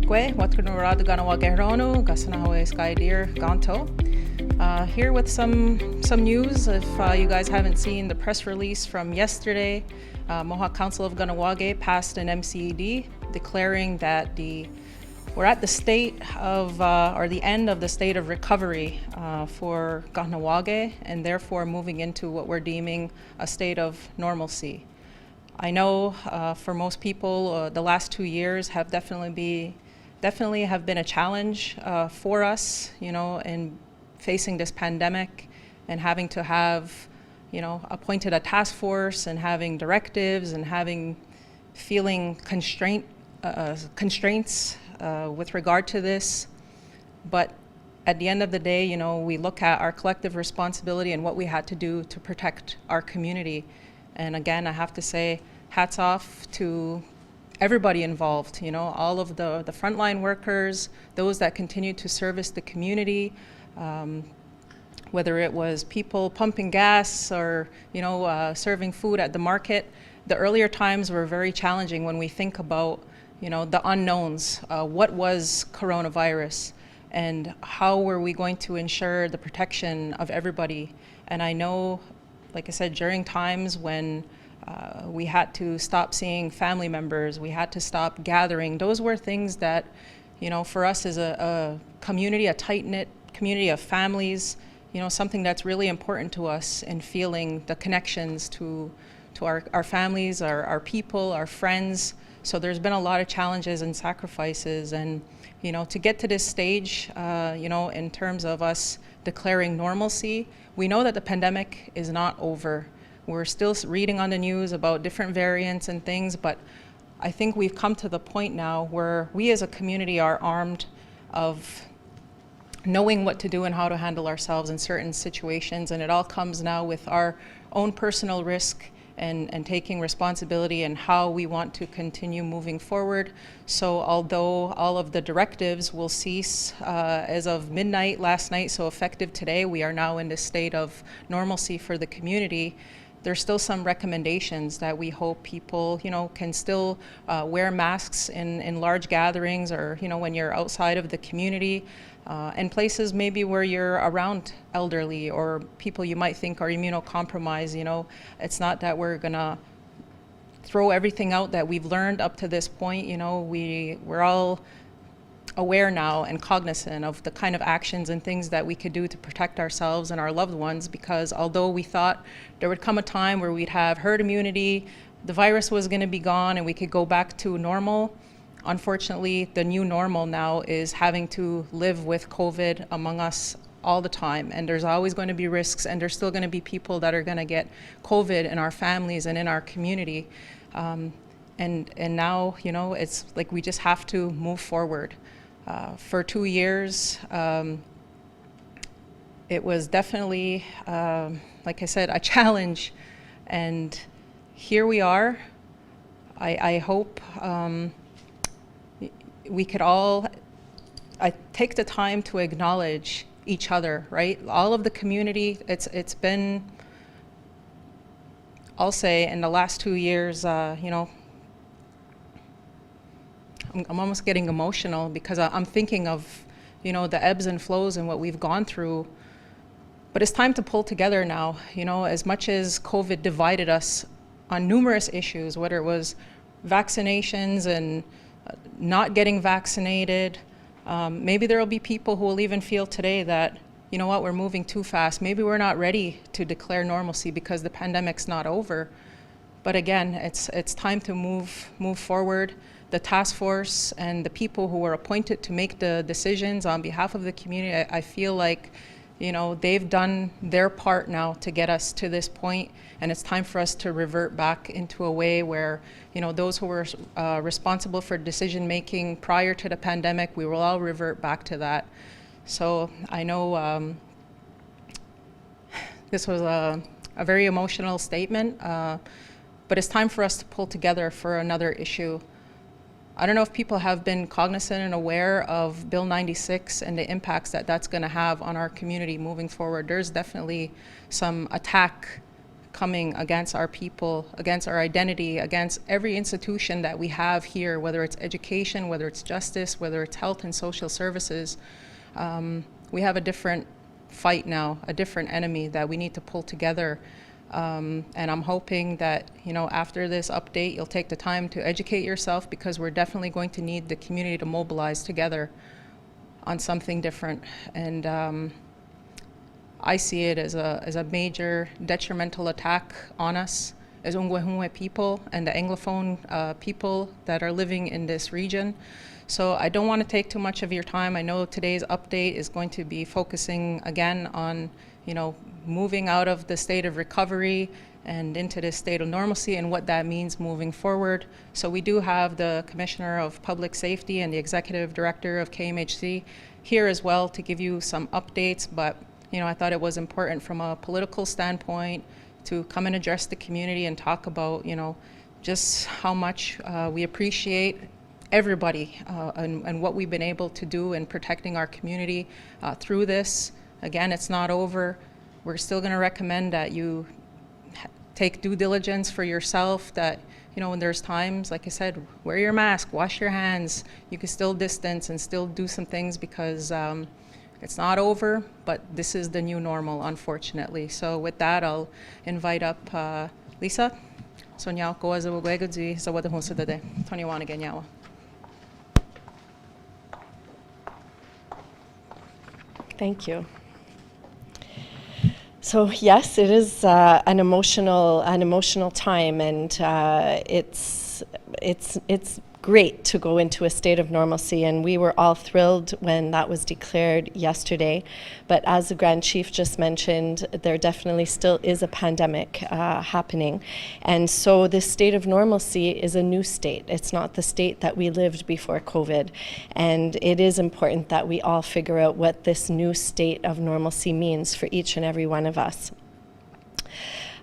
Onerahtohkó, Westaway, Kahsennenhawe, Skydeer, Ganto. Here with some news. If you guys haven't seen the press release from yesterday, Mohawk Council of Kahnawake passed an MCED declaring that we're at the state of, or the end of the state of recovery for Kahnawake, and therefore moving into what we're deeming a state of normalcy. I know for most people, the last 2 years have definitely have been a challenge for us, in facing this pandemic and having to have, appointed a task force and having directives and feeling constraints with regard to this. But at the end of the day, we look at our collective responsibility and what we had to do to protect our community. And again, I have to say, hats off to everybody involved, all of the frontline workers, those that continue to service the community, whether it was people pumping gas or, serving food at the market. The earlier times were very challenging when we think about, the unknowns. What was coronavirus and how were we going to ensure the protection of everybody? And I know, like I said, during times when we had to stop seeing family members, we had to stop gathering. Those were things that, for us as a community, a tight-knit community of families, something that's really important to us in feeling the connections to our families, our people, our friends. So there's been a lot of challenges and sacrifices, and to get to this stage, in terms of us declaring normalcy, we know that the pandemic is not over. We're still reading on the news about different variants and things, but I think we've come to the point now where we as a community are armed of knowing what to do and how to handle ourselves in certain situations, and it all comes now with our own personal risk and taking responsibility and how we want to continue moving forward. So although all of the directives will cease as of midnight last night, so effective today, we are now in this state of normalcy for the community. There's still some recommendations that we hope people, can still wear masks in large gatherings, or, when you're outside of the community, and places maybe where you're around elderly or people you might think are immunocompromised. It's not that we're gonna throw everything out that we've learned up to this point. We're all aware now and cognizant of the kind of actions and things that we could do to protect ourselves and our loved ones, because although we thought there would come a time where we'd have herd immunity, the virus was going to be gone and we could go back to normal, unfortunately the new normal now is having to live with COVID among us all the time, and there's always going to be risks, and there's still going to be people that are going to get COVID in our families and in our community. And now, it's like we just have to move forward. For 2 years, it was definitely, like I said, a challenge, and here we are. I hope we could all take the time to acknowledge each other, right? All of the community, it's been, I'll say, in the last 2 years, I'm almost getting emotional because I'm thinking of, the ebbs and flows and what we've gone through. But it's time to pull together now. As much as COVID divided us on numerous issues, whether it was vaccinations and not getting vaccinated, maybe there will be people who will even feel today that, we're moving too fast. Maybe we're not ready to declare normalcy because the pandemic's not over. But again, it's time to move forward. The task force and the people who were appointed to make the decisions on behalf of the community, I feel like, they've done their part now to get us to this point, and it's time for us to revert back into a way where, those who were responsible for decision making prior to the pandemic, we will all revert back to that. So I know this was a very emotional statement, but it's time for us to pull together for another issue. I don't know if people have been cognizant and aware of Bill 96 and the impacts that that's going to have on our community moving forward. There's definitely some attack coming against our people, against our identity, against every institution that we have here, whether it's education, whether it's justice, whether it's health and social services. We have a different fight now, a different enemy that we need to pull together. And I'm hoping that, after this update, you'll take the time to educate yourself, because we're definitely going to need the community to mobilize together on something different. And I see it as a major detrimental attack on us as Ungwehunwe people and the Anglophone people that are living in this region. So I don't want to take too much of your time. I know today's update is going to be focusing again on, moving out of the state of recovery and into this state of normalcy and what that means moving forward. So we do have the Commissioner of Public Safety and the Executive Director of KMHC here as well to give you some updates, but I thought it was important from a political standpoint to come and address the community and talk about, just how much we appreciate everybody and what we've been able to do in protecting our community through this. Again, it's not over. We're still going to recommend that you take due diligence for yourself, that, when there's times, like I said, wear your mask, wash your hands. You can still distance and still do some things, because it's not over, but this is the new normal, unfortunately. So with that, I'll invite up Lisa. Sonia Koaza Wagwegudzi, Zawada Hunsadade, Tonywana Ganyawa. Thank you. So yes, it is an emotional time, and it's great to go into a state of normalcy, and we were all thrilled when that was declared yesterday. But as the Grand Chief just mentioned, there definitely still is a pandemic happening, and so this state of normalcy is a new state. It's not the state that we lived before COVID, and it is important that we all figure out what this new state of normalcy means for each and every one of us.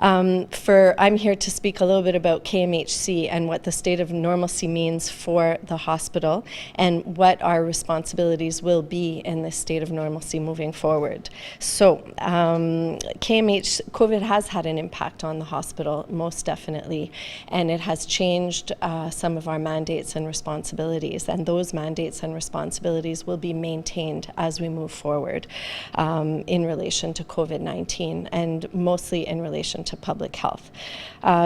I'm here to speak a little bit about KMHC and what the state of normalcy means for the hospital and what our responsibilities will be in this state of normalcy moving forward. So COVID has had an impact on the hospital, most definitely, and it has changed some of our mandates and responsibilities, and those mandates and responsibilities will be maintained as we move forward in relation to COVID-19, and mostly in relation to public health.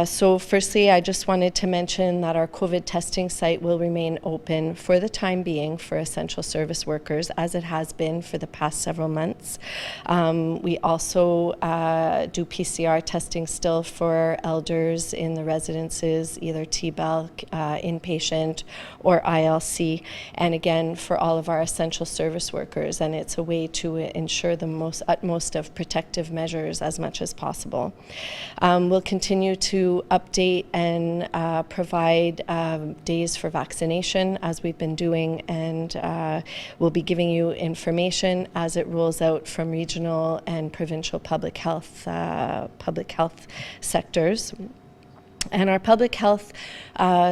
So firstly, I just wanted to mention that our COVID testing site will remain open for the time being for essential service workers, as it has been for the past several months. We also do PCR testing still for elders in the residences, either TBEL, inpatient, or ILC, and again for all of our essential service workers, and it's a way to ensure the utmost of protective measures as much as possible. We'll continue to update and provide days for vaccination, as we've been doing, and we'll be giving you information as it rolls out from regional and provincial public health sectors. And our public health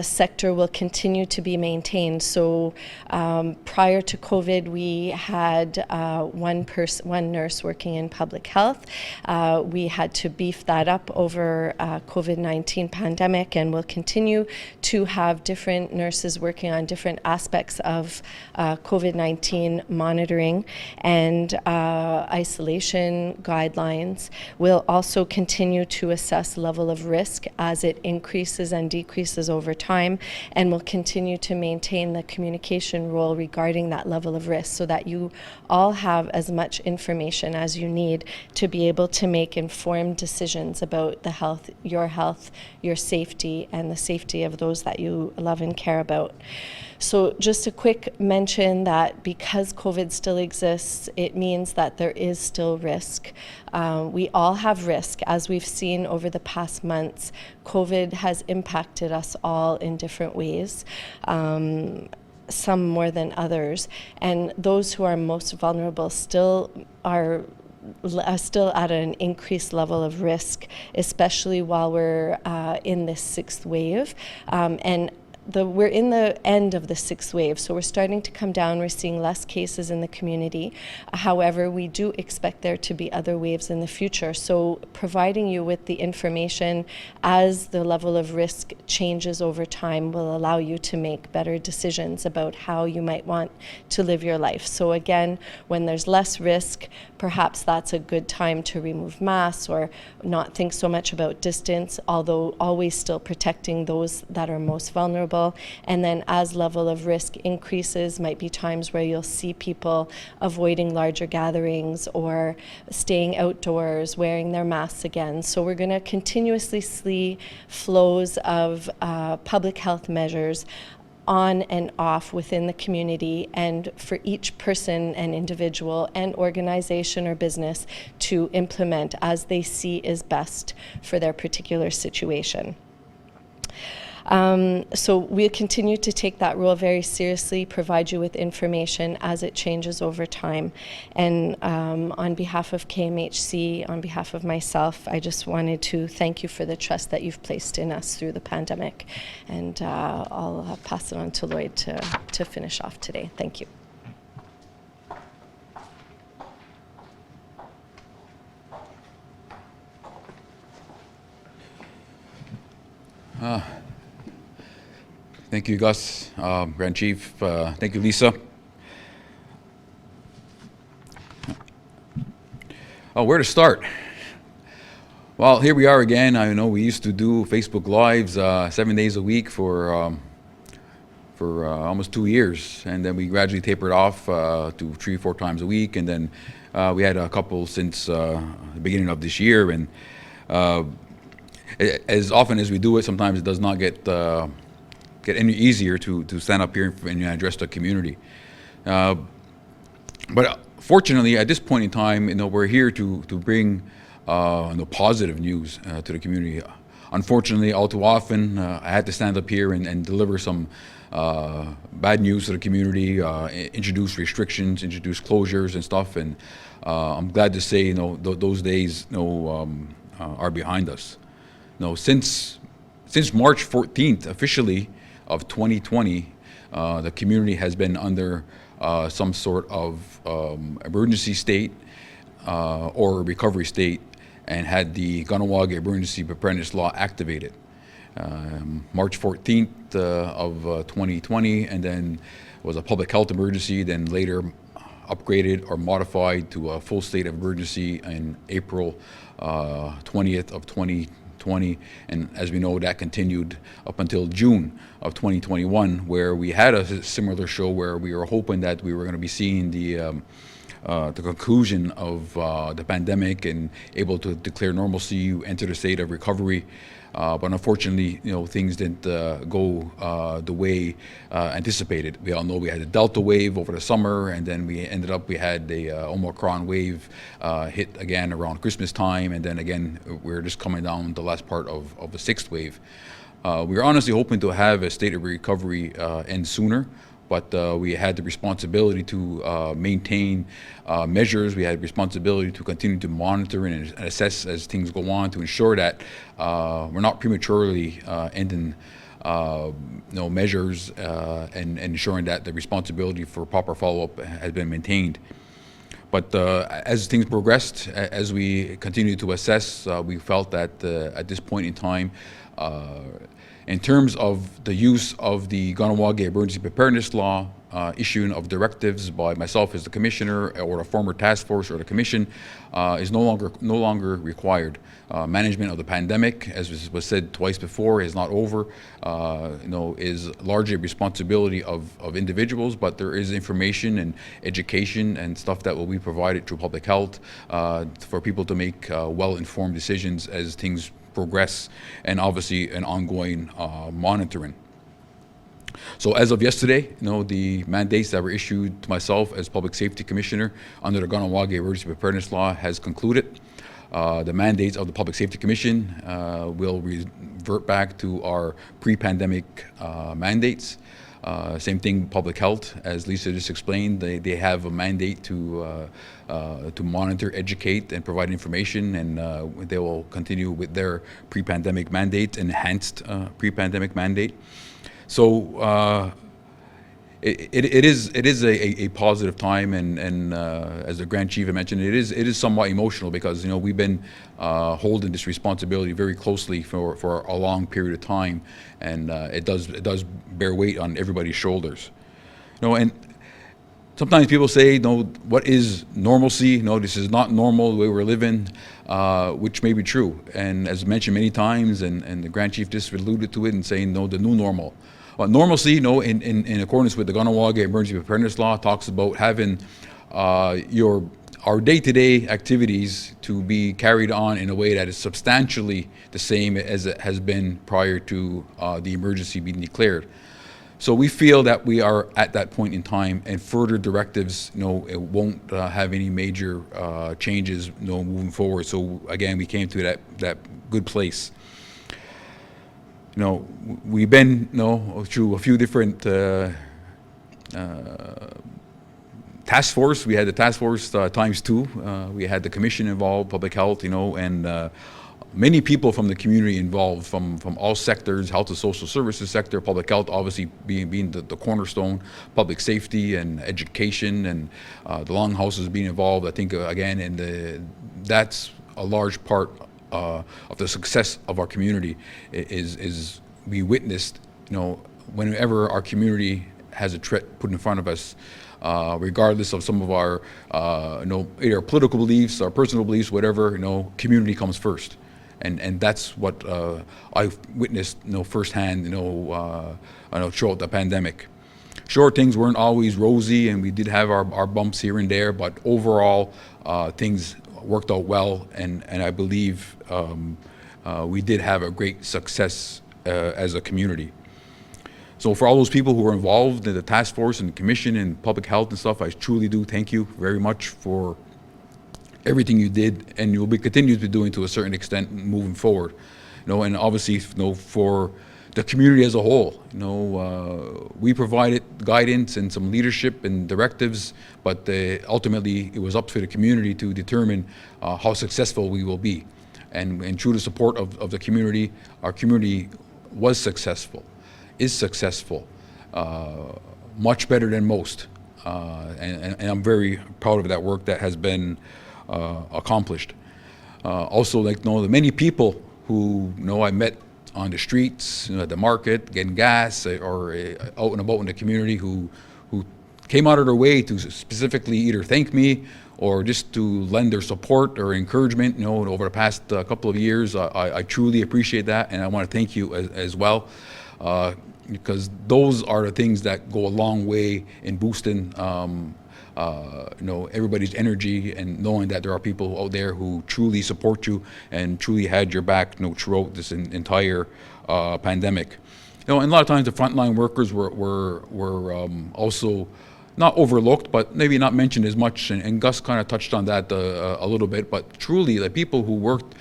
sector will continue to be maintained. So prior to COVID, we had one nurse working in public health. We had to beef that up over COVID-19 pandemic, and we'll continue to have different nurses working on different aspects of COVID-19 monitoring and isolation guidelines. We'll also continue to assess level of risk as it increases and decreases over time, and will continue to maintain the communication role regarding that level of risk, so that you all have as much information as you need to be able to make informed decisions about the health, your safety, and the safety of those that you love and care about. So just a quick mention that because COVID still exists, it means that there is still risk. We all have risk. As we've seen over the past months, COVID has impacted us all in different ways, some more than others. And those who are most vulnerable still are still at an increased level of risk, especially while we're in this sixth wave. And we're in the end of the 6th wave, so we're starting to come down. We're seeing less cases in the community. However, we do expect there to be other waves in the future. So providing you with the information as the level of risk changes over time will allow you to make better decisions about how you might want to live your life. So again, when there's less risk, perhaps that's a good time to remove masks or not think so much about distance, although always still protecting those that are most vulnerable. And then as level of risk increases, might be times where you'll see people avoiding larger gatherings or staying outdoors, wearing their masks again. So we're going to continuously see flows of public health measures on and off within the community, and for each person and individual and organization or business to implement as they see is best for their particular situation. So we'll continue to take that role very seriously, provide you with information as it changes over time. And on behalf of KMHC, on behalf of myself, I just wanted to thank you for the trust that you've placed in us through the pandemic. And I'll pass it on to Lloyd to finish off today. Thank you. Thank you, Gus, Grand Chief. Thank you, Lisa. Oh, where to start? Well, here we are again. I know we used to do Facebook Lives 7 days a week for almost 2 years, and then we gradually tapered off to 3-4 times a week, and then we had a couple since the beginning of this year. And as often as we do it, sometimes it does not get any easier to stand up here and address the community. But fortunately, at this point in time, we're here to bring positive news to the community. Unfortunately, all too often, I had to stand up here and deliver some bad news to the community, introduce restrictions, introduce closures and stuff. And I'm glad to say, those days, are behind us. Since March 14th, officially, of 2020, the community has been under some sort of emergency state or recovery state, and had the Kahnawà Emergency Preparedness Law activated. March 14th of 2020, and then was a public health emergency, then later upgraded or modified to a full state of emergency in April 20th of 2020, and as we know, that continued up until June of 2021, where we had a similar show where we were hoping that we were going to be seeing the conclusion of the pandemic and able to declare normalcy, enter the state of recovery. But unfortunately, things didn't go the way anticipated. We all know we had a Delta wave over the summer, and then we had the Omicron wave hit again around Christmas time, and then again we're just coming down the last part of the 6th wave. We were honestly hoping to have a state of recovery end sooner, but we had the responsibility to maintain measures. We had responsibility to continue to monitor and assess as things go on, to ensure that we're not prematurely ending measures and ensuring that the responsibility for proper follow-up has been maintained. But as things progressed, as we continued to assess, we felt that at this point in time, in terms of the use of the Kahnawà Emergency Preparedness Law, issuing of directives by myself as the commissioner or a former task force or the commission is no longer required. Management of the pandemic, as was said twice before, is not over. Is largely a responsibility of individuals, but there is information and education and stuff that will be provided through public health for people to make well-informed decisions as things progress, and obviously an ongoing monitoring. So as of yesterday, the mandates that were issued to myself as Public Safety Commissioner under the Kahnawà Emergency Preparedness Law has concluded. The mandates of the Public Safety Commission will revert back to our pre-pandemic mandates. Same thing, public health, as Lisa just explained, they have a mandate to monitor, educate, and provide information, and they will continue with their pre-pandemic mandate, enhanced pre-pandemic mandate. So it is a positive time, and as the Grand Chief had mentioned, it is somewhat emotional because we've been holding this responsibility very closely for a long period of time, and it does bear weight on everybody's shoulders. And sometimes people say, what is normalcy? This is not normal the way we're living, which may be true. And as mentioned many times, and the Grand Chief just alluded to it and saying, the new normal. Normalcy, in accordance with the Kahnawake Emergency Preparedness Law, talks about having our day-to-day activities to be carried on in a way that is substantially the same as it has been prior to the emergency being declared. So we feel that we are at that point in time, and further directives, it won't have any major changes, moving forward. So again, we came to that good place. We've been, through a few different task force. We had the task force ×2. We had the commission involved, public health, and many people from the community involved, from all sectors, health and social services sector, public health obviously being the cornerstone, public safety and education, and the longhouses being involved. I think again, and that's a large part of the success of our community is we witnessed, whenever our community has a threat put in front of us, regardless of some of our, either political beliefs, our personal beliefs, whatever, community comes first. And that's what I've witnessed, firsthand, throughout the pandemic. Sure, things weren't always rosy, and we did have our bumps here and there, but overall, things worked out well, and I believe we did have a great success as a community. So for all those people who were involved in the task force and the commission and public health and stuff, I truly do thank you very much for everything you did, and you'll be continued to be doing to a certain extent moving forward. And obviously, for the community as a whole, we provided guidance and some leadership and directives, but ultimately it was up to the community to determine how successful we will be. And through the support of the community, our community was successful, is successful, much better than most. And I'm very proud of that work that has been accomplished. Also, the many people who I met on the streets, at the market, getting gas, or out and about in the community, who came out of their way to specifically either thank me or just to lend their support or encouragement, over the past couple of years. I truly appreciate that, and I want to thank you as well, because those are the things that go a long way in boosting everybody's energy, and knowing that there are people out there who truly support you and truly had your back, throughout this entire pandemic. And a lot of times the frontline workers were also not overlooked, but maybe not mentioned as much. And Gus kind of touched on that a little bit. But truly, the people who worked,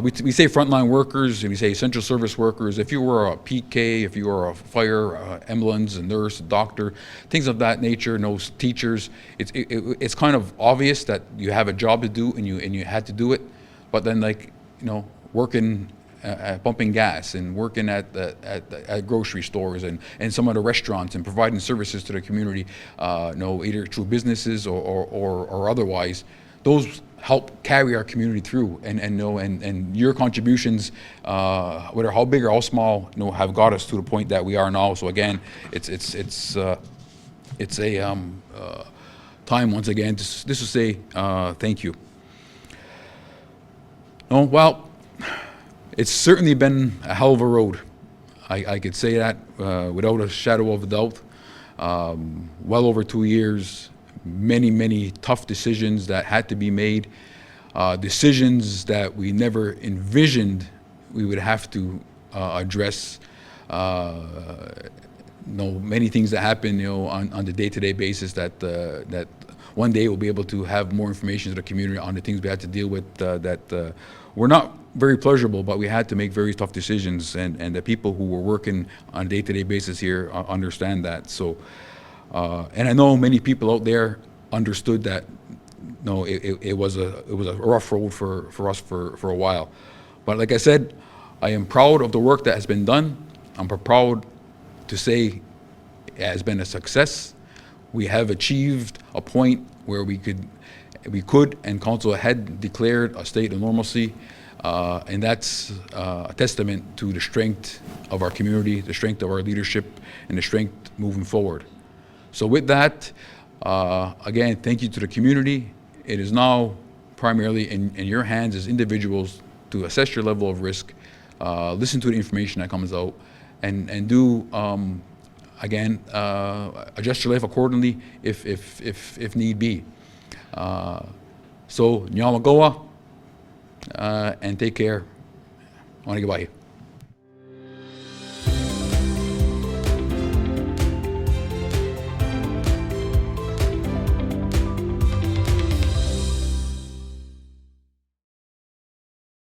we say frontline workers, and we say essential service workers. If you were a PK, if you were a fire, ambulance, a nurse, a doctor, things of that nature, teachers, it's kind of obvious that you have a job to do, and you had to do it. But then, working, pumping gas, and working at grocery stores, and some of the restaurants, and providing services to the community, either through businesses or otherwise, those help carry our community through, and your contributions, whether how big or how small, have got us to the point that we are now. So again, it's a time once again just to say thank you. Well, it's certainly been a hell of a road. I could say that without a shadow of a doubt. Well over 2 years. Many tough decisions that had to be made, decisions that we never envisioned we would have to address. Many things that happen, on the day-to-day basis that one day we'll be able to have more information to the community on the things we had to deal with that were not very pleasurable, but we had to make very tough decisions, and the people who were working on a day-to-day basis here understand that. So. And I know many people out there understood that. It was a rough road for us for a while, but like I said, I am proud of the work that has been done. I'm proud to say it has been a success. We have achieved a point where we could and council had declared a state of normalcy, and that's a testament to the strength of our community, the strength of our leadership, and the strength moving forward. So with that, again, thank you to the community. It is now primarily in your hands as individuals to assess your level of risk, listen to the information that comes out, and do, again, adjust your life accordingly if need be. So, Nyamagoa, and take care. Onigawai.